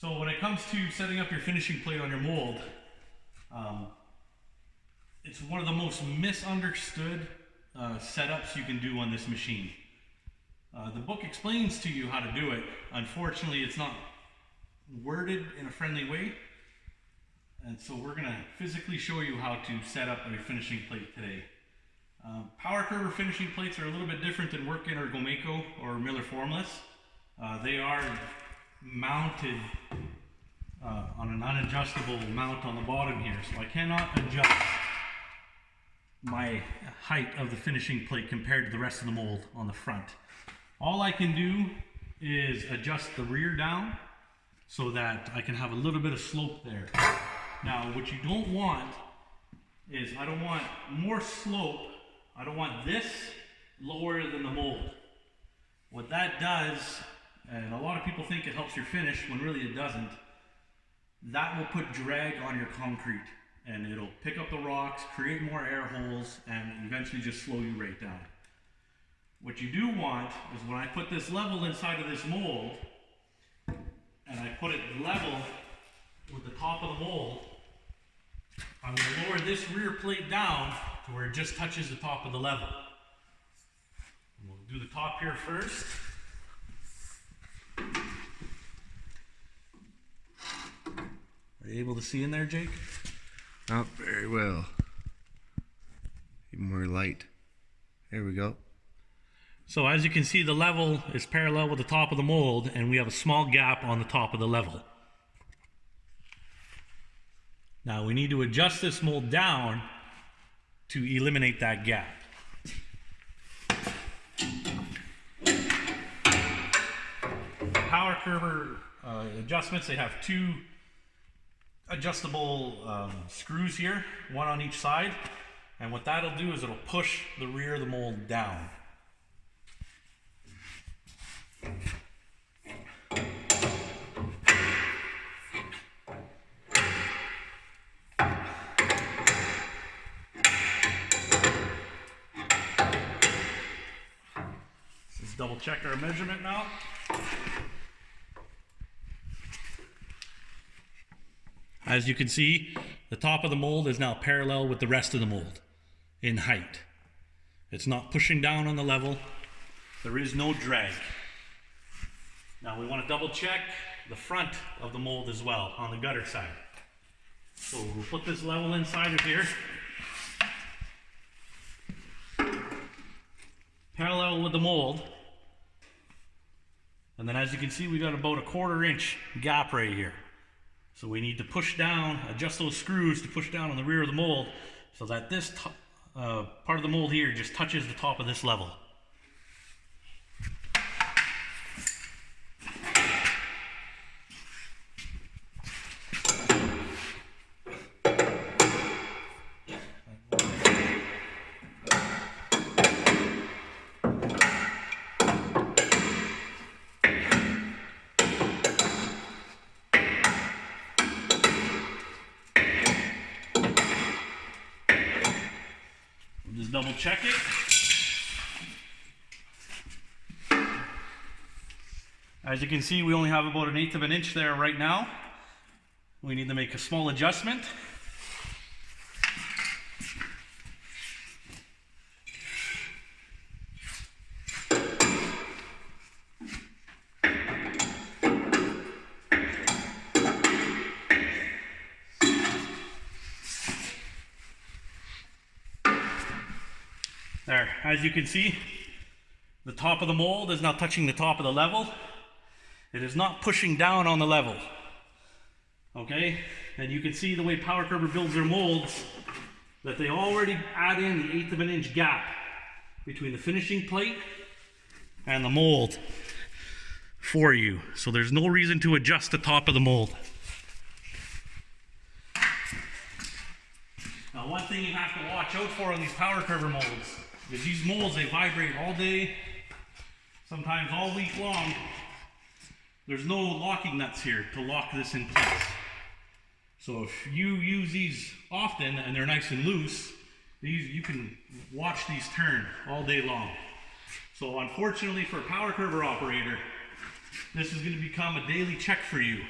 So when it comes to setting up your finishing plate on your mold, it's one of the most misunderstood setups you can do on this machine. The book explains to you how to do it. Unfortunately, it's not worded in a friendly way. And so we're going to physically show you how to set up a finishing plate today. Power curver finishing plates are a little bit different than Workin or Gomeco or Miller Formless. They are mounted on an unadjustable mount on the bottom here, so I cannot adjust my height of the finishing plate compared to the rest of the mold on the front. All I can do is adjust the rear down so that I can have a little bit of slope there. Now what you don't want is, I don't want more slope, I don't want this lower than the mold. What that does, and a lot of people think it helps your finish when really it doesn't, that will put drag on your concrete and it'll pick up the rocks, create more air holes, and eventually just slow you right down. What you do want is, when I put this level inside of this mold and I put it level with the top of the mold, I'm going to lower this rear plate down to where it just touches the top of the level. And we'll do the top here first. Are you able to see in there, Jake? Not very well. Even more light. There we go. So as you can see, the level is parallel with the top of the mold, and we have a small gap on the top of the level. Now we need to adjust this mold down to eliminate that gap. Power curver adjustments, they have two adjustable screws here, one on each side, and what that'll do is it'll push the rear of the mold down. Let's double check our measurement now. As you can see, the top of the mold is now parallel with the rest of the mold in height. It's not pushing down on the level. There is no drag. Now we want to double check the front of the mold as well on the gutter side. So we'll put this level inside of here. Parallel with the mold. And then as you can see, we got about a 1/4 inch gap right here. So we need to push down, adjust those screws to push down on the rear of the mold so that this part of the mold here just touches the top of this level. Just double check it. As you can see, we only have about 1/8 of an inch there right now. We need to make a small adjustment. There, as you can see, the top of the mold is now touching the top of the level. It is not pushing down on the level. Okay, and you can see the way Power Curver builds their molds, that they already add in the 1/8 of an inch gap between the finishing plate and the mold for you. So there's no reason to adjust the top of the mold. Now one thing you have to watch out for on these Power Curver molds is these molds, they vibrate all day, sometimes all week long. There's no locking nuts here to lock this in place. So if you use these often and they're nice and loose, you can watch these turn all day long. So unfortunately for a Power Curver operator, this is going to become a daily check for you.